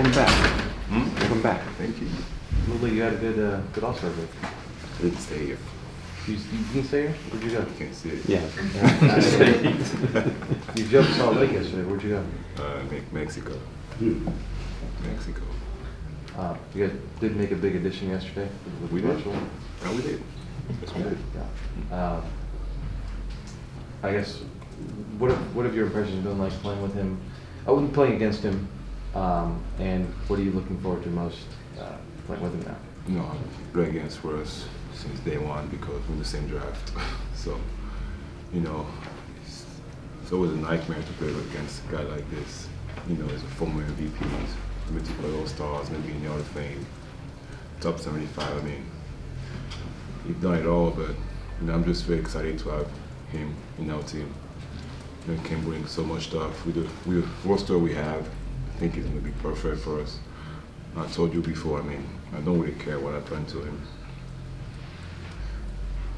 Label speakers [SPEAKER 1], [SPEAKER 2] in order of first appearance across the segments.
[SPEAKER 1] Welcome back. Welcome back.
[SPEAKER 2] Thank you.
[SPEAKER 1] Looked like you had a good All-Star break.
[SPEAKER 2] I didn't stay here.
[SPEAKER 1] You didn't stay here? Where'd you go?
[SPEAKER 2] I can't see it.
[SPEAKER 1] Yeah. You jumped Salt Lake yesterday. Where'd you go?
[SPEAKER 2] Mexico. Mexico.
[SPEAKER 1] You guys did make a big addition yesterday with
[SPEAKER 2] We did.
[SPEAKER 1] Russell.
[SPEAKER 2] Oh, we did. Yes, we did.
[SPEAKER 1] Yeah. I guess, what have your impressions been like playing with him? I wasn't playing against him, and what are you looking forward to most playing with him now?
[SPEAKER 2] You know, I've played against Russ since day one because we're in the same draft. So, you know, it's always a nightmare to play against a guy like this. You know, he's a former MVP, multiple All-Stars, maybe in the Hall of Fame, top 75. I mean, he's done it all, but you know, I'm just very excited to have him in our team. You know, he can bring so much stuff. With the roster we have, I think he's going to be perfect for us. I told you before, I mean, I don't really care what I've done to him.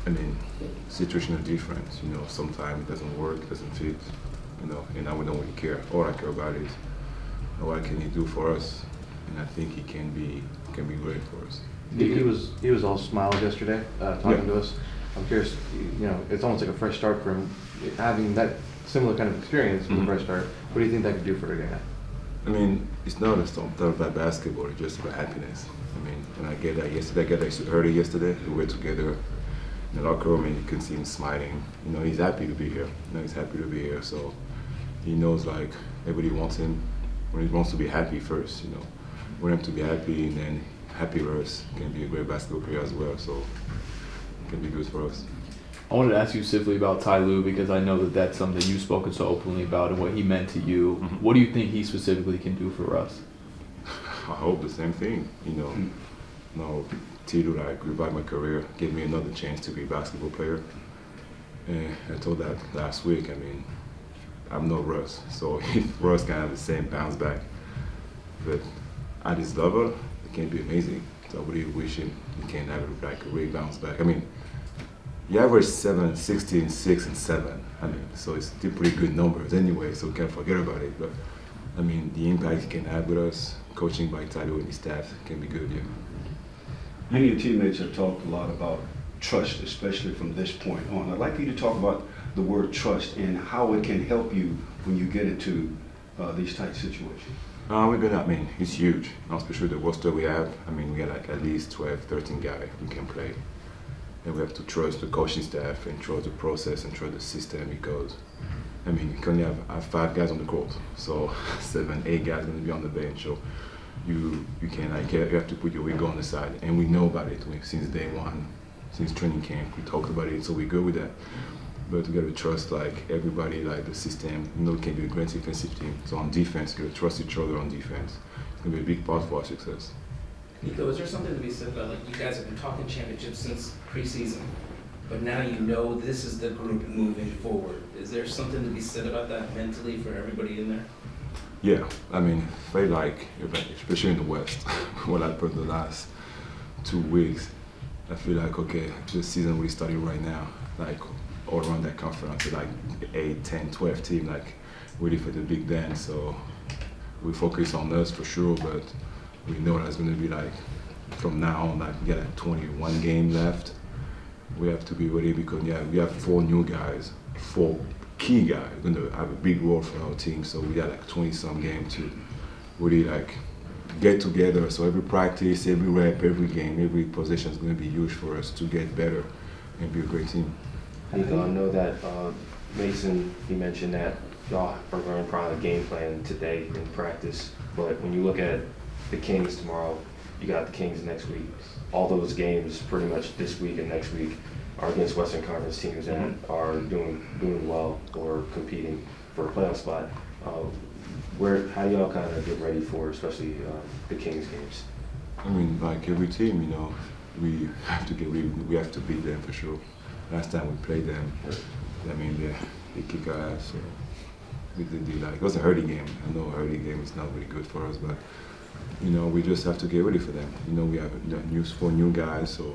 [SPEAKER 2] I mean, situational difference, you know, sometimes it doesn't work, it doesn't fit, you know, and I don't really care. All I care about is what can he do for us, and I think he can be great for us.
[SPEAKER 1] He was all smiles yesterday, talking to us. I'm curious, you know, it's almost like a fresh start for him, having that similar kind of experience with a fresh start. What do you think that could do for a guy?
[SPEAKER 2] I mean, it's not about basketball, it's just about happiness. I mean, and I get that yesterday, I heard it yesterday, we were together in the locker room and you can see him smiling. You know, he's happy to be here. You know, he's happy to be here, so he knows like everybody wants him, when he wants to be happy first, you know. Want him to be happy and then happy Russ can be a great basketball player as well, so it can be good for us.
[SPEAKER 3] I wanted to ask you specifically about Tyronn Lue because I know that that's something you've spoken so openly about and what he meant to you. What do you think he specifically can do for us?
[SPEAKER 2] I hope the same thing, you know. No, Tito like revived my career, gave me another chance to be a basketball player. And I told that last week, I mean, I'm no Russ, so if Russ can have the same bounce back, but at his level, it can be amazing. So I really wish him he can have like a real bounce back. I mean, he averaged 7, 16, 6, and 7. I mean, so it's still pretty good numbers anyway, so we can't forget about it. But I mean, the impact he can have with us, coaching by Tyronn and his staff, can be good, yeah.
[SPEAKER 4] You and your teammates have talked a lot about trust, especially from this point on. I'd like for you to talk about the word trust and how it can help you when you get into these tight situations.
[SPEAKER 2] I mean, it's huge, especially the roster we have. I mean, we got like at least 12, 13 guys who can play. And we have to trust the coaching staff and trust the process and trust the system because, I mean, you can only have 5 guys on the court, so 7, 8 guys going to be on the bench. So you can like you have to put your ego on the side, and we know about it since day one, since training camp. We talked about it, so we're good with that. But we got to trust like everybody, like the system. You know, it can be a great defensive team. So on defense, we got to trust each other on defense. It's gonna be a big part for our success.
[SPEAKER 5] Nico, is there something to be said about, like, you guys have been talking championships since preseason, but now you know this is the group moving forward. Is there something to be said about that mentally for everybody in there?
[SPEAKER 2] Yeah, I mean, I feel like, especially in the West, what happened the last 2 weeks, I feel like, okay, this season we started right now, like all around that conference, like 8, 10, 12 team, like ready for the big dance. So we focus on us for sure, but we know that's going to be like from now on, like we got like 21 games left. We have to be ready because we have 4 new guys, 4 key guys going to have a big role for our team. So we got like 20-some games to really like get together. So every practice, every rep, every game, every possession is going to be huge for us to get better and be a great team.
[SPEAKER 6] Nico, I know that Mason, he mentioned that y'all are going to probably game plan today in practice, but when you look at the Kings tomorrow, you got the Kings next week. All those games pretty much this week and next week are against Western Conference teams that are doing well or competing for a playoff spot. How do y'all kind of get ready for, especially the Kings games?
[SPEAKER 2] I mean, like every team, you know, we have to get ready. We have to beat them for sure. Last time we played them, I mean, they kick our ass. So we did like, it was a hurting game. I know a hurting game is not really good for us, but you know, we just have to get ready for them. You know, we have 4 new guys, so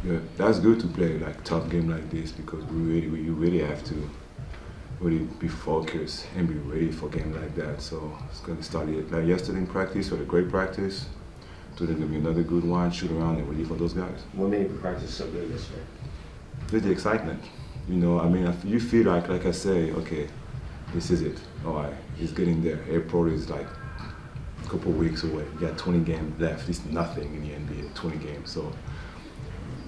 [SPEAKER 2] yeah, that's good to play like tough game like this because you really have to really be focused and be ready for games like that. So it's going to start like yesterday in practice, with a great practice. Today going to be another good one, shoot around and ready for those guys.
[SPEAKER 6] What made practice so good this year?
[SPEAKER 2] Just the excitement. You know, I mean, you feel like I say, okay, this is it. All right, he's getting there. April is like a couple weeks away. You got 20 games left. It's nothing in the NBA, 20 games. So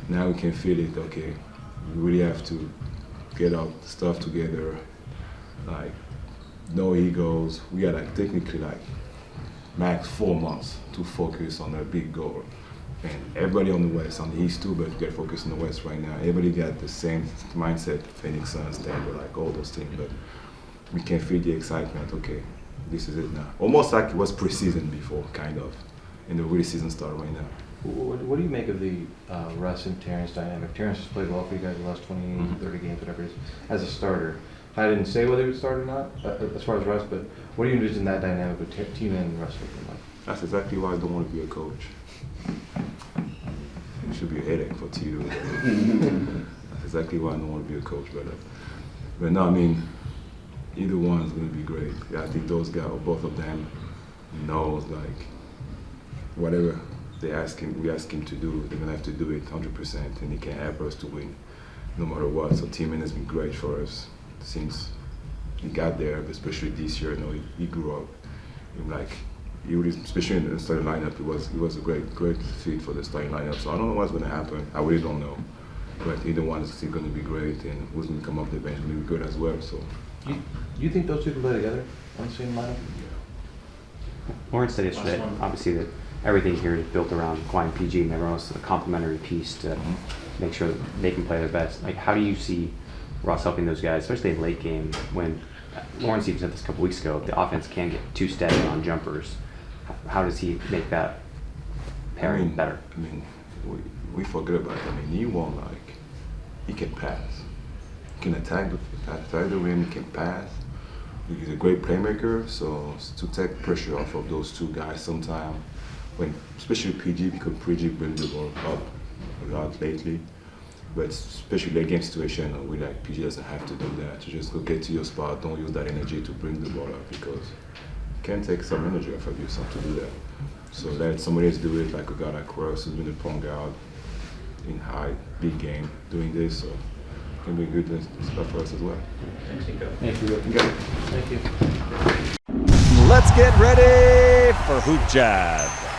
[SPEAKER 2] now we can feel it, okay, we really have to get our stuff together, like, no egos. We got like technically like max 4 months to focus on a big goal. And everybody on the West, on the East too, but you got to focus on the West right now. Everybody got the same mindset, Phoenix Suns, Denver, like all those teams, but we can feel the excitement, okay, this is it now. Almost like it was preseason before, kind of, and the real season start right now.
[SPEAKER 1] What do you make of the Russ and Terrence dynamic? Terrence has played well for you guys the last 20, 30 games, whatever it is, as a starter. I didn't say whether he would start or not, as far as Russ, but what do you envision that dynamic with Team and Russ looking like?
[SPEAKER 2] That's exactly why I don't want to be a coach. It should be a headache for Tito. That's exactly why I don't want to be a coach, but no, I mean, either one is going to be great. Yeah, I think those guys, both of them, knows like whatever we ask him to do, they're going to have to do it 100%, and he can help us to win no matter what. So teaming has been great for us since he got there, but especially this year. You know, he grew up. And like, he really, especially in the starting lineup, he was a great fit for the starting lineup. So I don't know what's going to happen. I really don't know. But either one is still going to be great, and who's going to come off the bench will be good as well. So.
[SPEAKER 1] You think those two can play together on the same lineup?
[SPEAKER 7] Lawrence said yesterday, obviously, that everything here is built around Kawhi and PG, and everyone else is a complementary piece to make sure that they can play their best. Like, how do you see Ross helping those guys, especially in late game, when Lawrence even said this a couple weeks ago, the offense can get too stagnant on jumpers. How does he make that pairing better?
[SPEAKER 2] I mean, we forget about it. I mean, he won't like, he can pass. He can attack the rim, he can pass. He's a great playmaker, so to take pressure off of those two guys sometimes, when especially PG, because PG brings the ball up a lot lately. But especially late game situation, we like PG doesn't have to do that. To just go get to your spot, don't use that energy to bring the ball up, because it can take some energy off of you to do that. So let somebody else do it, like a guy like Russ who's been a point guard in high, big game doing this. So it can be good stuff for us as well.
[SPEAKER 5] Thanks, Nico.
[SPEAKER 3] Thank you.
[SPEAKER 1] Thank you.
[SPEAKER 8] Let's get ready for HoopJab.